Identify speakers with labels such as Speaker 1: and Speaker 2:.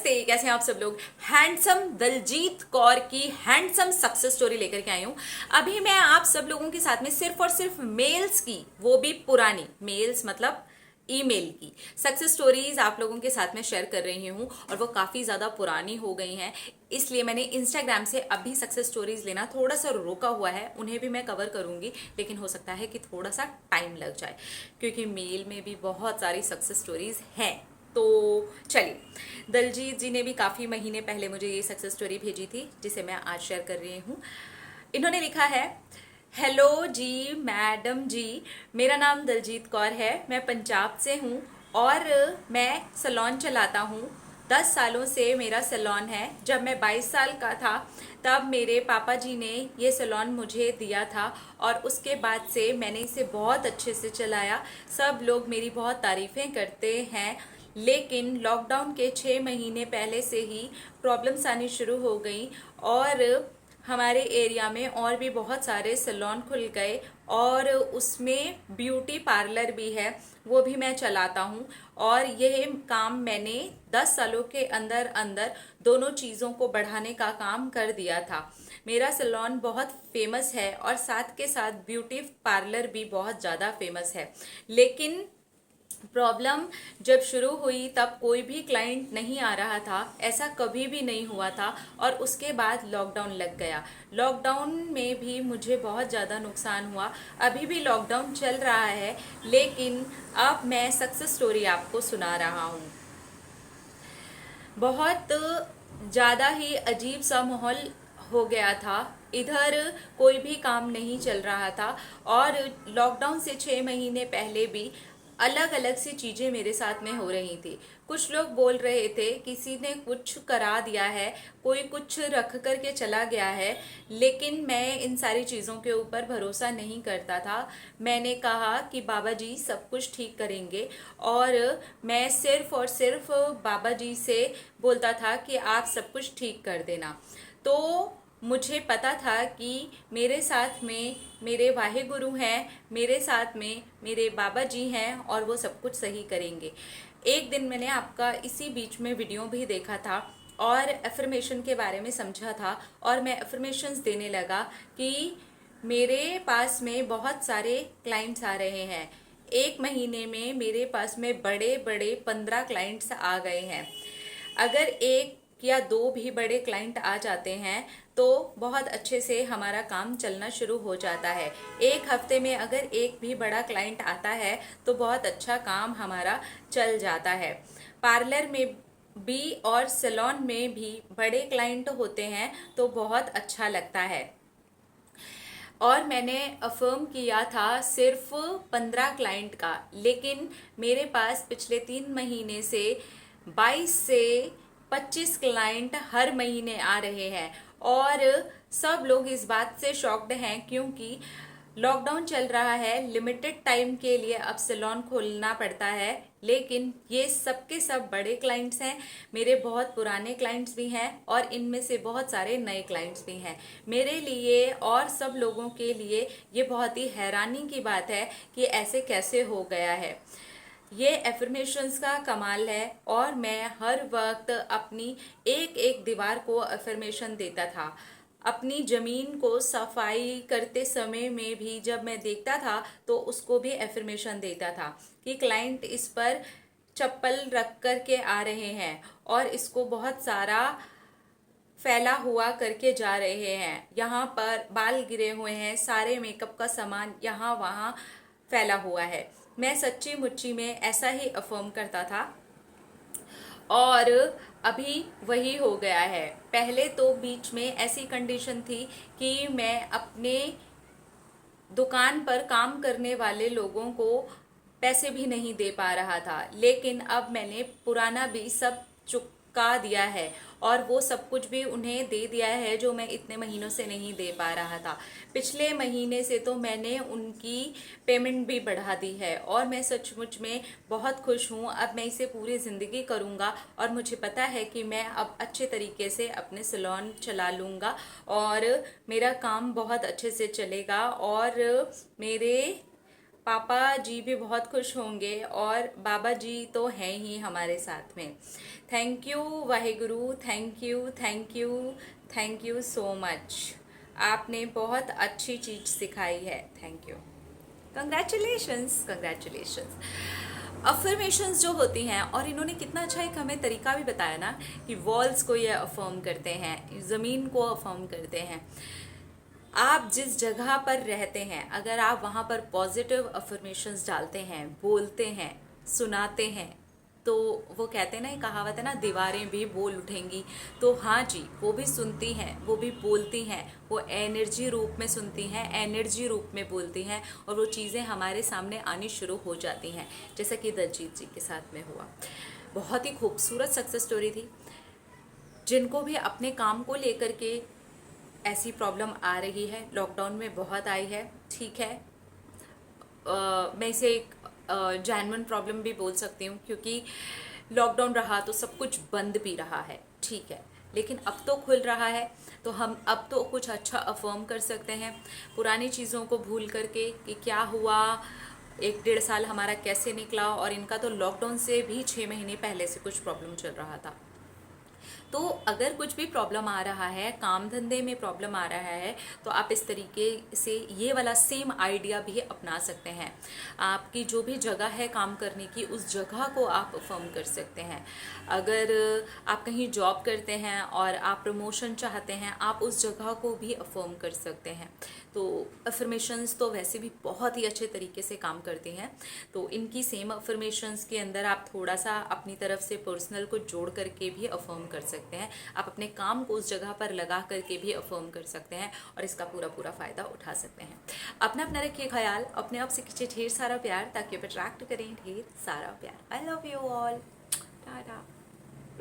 Speaker 1: नमस्ते, कैसे हैं आप सब लोग। हैंडसम दलजीत कौर की हैंडसम सक्सेस स्टोरी लेकर के आई हूं। अभी मैं आप सब लोगों के साथ में सिर्फ और सिर्फ मेल्स की, वो भी पुरानी मेल्स मतलब ईमेल की सक्सेस स्टोरीज आप लोगों के साथ में शेयर कर रही हूं, और वो काफ़ी ज़्यादा पुरानी हो गई हैं। इसलिए मैंने इंस्टाग्राम से अभी सक्सेस स्टोरीज लेना थोड़ा सा रोका हुआ है। उन्हें भी मैं कवर करूंगी, लेकिन हो सकता है कि थोड़ा सा टाइम लग जाए, क्योंकि मेल में भी बहुत सारी सक्सेस स्टोरीज हैं। तो चलिए, दलजीत जी ने भी काफ़ी महीने पहले मुझे ये सक्सेस स्टोरी भेजी थी, जिसे मैं आज शेयर कर रही हूँ। इन्होंने लिखा है, हेलो जी मैडम जी, मेरा नाम दलजीत कौर है, मैं पंजाब से हूँ और मैं सैलून चलाता हूँ। 10 सालों से मेरा सैलून है। जब मैं 22 साल का था तब मेरे पापा जी ने ये सैलून मुझे दिया था, और उसके बाद से मैंने इसे बहुत अच्छे से चलाया। सब लोग मेरी बहुत तारीफ़ें करते हैं, लेकिन लॉकडाउन के 6 महीने पहले से ही प्रॉब्लम्स आनी शुरू हो गई, और हमारे एरिया में और भी बहुत सारे सैलून खुल गए, और उसमें ब्यूटी पार्लर भी है, वो भी मैं चलाता हूँ। और यह काम मैंने 10 सालों के अंदर अंदर दोनों चीज़ों को बढ़ाने का काम कर दिया था। मेरा सैलून बहुत फेमस है और साथ के साथ ब्यूटी पार्लर भी बहुत ज़्यादा फेमस है। लेकिन प्रॉब्लम जब शुरू हुई तब कोई भी क्लाइंट नहीं आ रहा था, ऐसा कभी भी नहीं हुआ था। और उसके बाद लॉकडाउन लग गया। लॉकडाउन में भी मुझे बहुत ज़्यादा नुकसान हुआ। अभी भी लॉकडाउन चल रहा है, लेकिन अब मैं सक्सेस स्टोरी आपको सुना रहा हूँ। बहुत ज़्यादा ही अजीब सा माहौल हो गया था। इधर कोई भी काम नहीं चल रहा था, और लॉकडाउन से 6 महीने पहले भी अलग अलग सी चीज़ें मेरे साथ में हो रही थी। कुछ लोग बोल रहे थे किसी ने कुछ करा दिया है, कोई कुछ रख करके चला गया है, लेकिन मैं इन सारी चीज़ों के ऊपर भरोसा नहीं करता था। मैंने कहा कि बाबा जी सब कुछ ठीक करेंगे, और मैं सिर्फ और सिर्फ बाबा जी से बोलता था कि आप सब कुछ ठीक कर देना। तो मुझे पता था कि मेरे साथ में मेरे वाहे गुरु हैं, मेरे साथ में मेरे बाबा जी हैं, और वो सब कुछ सही करेंगे। एक दिन मैंने आपका इसी बीच में वीडियो भी देखा था और एफर्मेशन के बारे में समझा था, और मैं एफर्मेशंस देने लगा कि मेरे पास में बहुत सारे क्लाइंट्स आ रहे हैं। एक महीने में मेरे पास में बड़े बड़े 15 क्लाइंट्स आ गए हैं। अगर एक या दो भी बड़े क्लाइंट आ जाते हैं तो बहुत अच्छे से हमारा काम चलना शुरू हो जाता है। एक हफ्ते में अगर एक भी बड़ा क्लाइंट आता है तो बहुत अच्छा काम हमारा चल जाता है। पार्लर में भी और सैलून में भी बड़े क्लाइंट होते हैं तो बहुत अच्छा लगता है। और मैंने अफर्म किया था सिर्फ 15 क्लाइंट का, लेकिन मेरे पास पिछले 3 महीने से 22 से 25 क्लाइंट हर महीने आ रहे हैं। और सब लोग इस बात से शॉक्ड हैं, क्योंकि लॉकडाउन चल रहा है, लिमिटेड टाइम के लिए अब सैलून खोलना पड़ता है। लेकिन ये सब के सब बड़े क्लाइंट्स हैं, मेरे बहुत पुराने क्लाइंट्स भी हैं, और इनमें से बहुत सारे नए क्लाइंट्स भी हैं। मेरे लिए और सब लोगों के लिए ये बहुत ही हैरानी की बात है कि ऐसे कैसे हो गया है। ये एफर्मेशंस का कमाल है, और मैं हर वक्त अपनी एक एक दीवार को एफर्मेशन देता था। अपनी ज़मीन को सफाई करते समय में भी जब मैं देखता था तो उसको भी एफर्मेशन देता था कि क्लाइंट इस पर चप्पल रख कर के आ रहे हैं, और इसको बहुत सारा फैला हुआ करके जा रहे हैं। यहाँ पर बाल गिरे हुए हैं, सारे मेकअप का सामान यहाँ वहाँ फैला हुआ है। मैं सच्ची मुच्ची में ऐसा ही अफर्म करता था, और अभी वही हो गया है। पहले तो बीच में ऐसी कंडीशन थी कि मैं अपने दुकान पर काम करने वाले लोगों को पैसे भी नहीं दे पा रहा था, लेकिन अब मैंने पुराना भी सब चुका दिया है, और वो सब कुछ भी उन्हें दे दिया है जो मैं इतने महीनों से नहीं दे पा रहा था। पिछले महीने से तो मैंने उनकी पेमेंट भी बढ़ा दी है, और मैं सचमुच में बहुत खुश हूँ। अब मैं इसे पूरी ज़िंदगी करूँगा, और मुझे पता है कि मैं अब अच्छे तरीके से अपने सैलून चला लूँगा, और मेरा काम बहुत अच्छे से चलेगा, और मेरे पापा जी भी बहुत खुश होंगे और बाबा जी तो हैं ही हमारे साथ में। Thank you Waheguru, thank you thank you thank you so much. आपने बहुत अच्छी चीज़ सिखाई है, thank you. Congratulations, congratulations. Affirmations जो होती हैं, और इन्होंने कितना अच्छा एक हमें तरीका भी बताया ना कि वॉल्स को ये अफर्म करते हैं, ज़मीन को अफर्म करते हैं। आप जिस जगह पर रहते हैं, अगर आप वहाँ पर पॉजिटिव अफर्मेशंस डालते हैं, बोलते हैं, सुनाते हैं, तो वो कहते हैं ना, ये कहावत है ना, दीवारें भी बोल उठेंगी। तो हाँ जी, वो भी सुनती हैं, वो भी बोलती हैं, वो एनर्जी रूप में सुनती हैं, एनर्जी रूप में बोलती हैं, और वो चीज़ें हमारे सामने आनी शुरू हो जाती हैं, जैसा कि दलजीत जी के साथ में हुआ। बहुत ही खूबसूरत सक्सेस स्टोरी थी। जिनको भी अपने काम को लेकर के ऐसी प्रॉब्लम आ रही है, लॉकडाउन में बहुत आई है, ठीक है, मैं इसे एक जेन्युइन प्रॉब्लम भी बोल सकती हूँ, क्योंकि लॉकडाउन रहा तो सब कुछ बंद भी रहा है, ठीक है, लेकिन अब तो खुल रहा है, तो हम अब तो कुछ अच्छा अफर्म कर सकते हैं, पुरानी चीज़ों को भूल करके कि क्या हुआ, 1-1.5 साल हमारा कैसे निकला, और इनका तो लॉकडाउन से भी 6 महीने पहले से कुछ प्रॉब्लम चल रहा था। तो अगर कुछ भी प्रॉब्लम आ रहा है, काम धंधे में प्रॉब्लम आ रहा है, तो आप इस तरीके से ये वाला सेम आइडिया भी अपना सकते हैं। आपकी जो भी जगह है काम करने की, उस जगह को आप फर्म कर सकते हैं। अगर आप कहीं जॉब करते हैं और आप प्रमोशन चाहते हैं, आप उस जगह को भी अफर्म कर सकते हैं। तो अफर्मेशंस तो वैसे भी बहुत ही अच्छे तरीके से काम करती हैं। तो इनकी सेम अफर्मेशंस के अंदर आप थोड़ा सा अपनी तरफ से पर्सनल को जोड़ करके भी अफर्म कर सकते हैं। आप अपने काम को उस जगह पर लगा करके भी अफर्म कर सकते हैं और इसका पूरा पूरा फ़ायदा उठा सकते हैं। अपना रखिए ख्याल, अपने आप से खींचे ढेर सारा प्यार, ताकि आप अट्रैक्ट करें ढेर सारा प्यार। I love you all, Tata.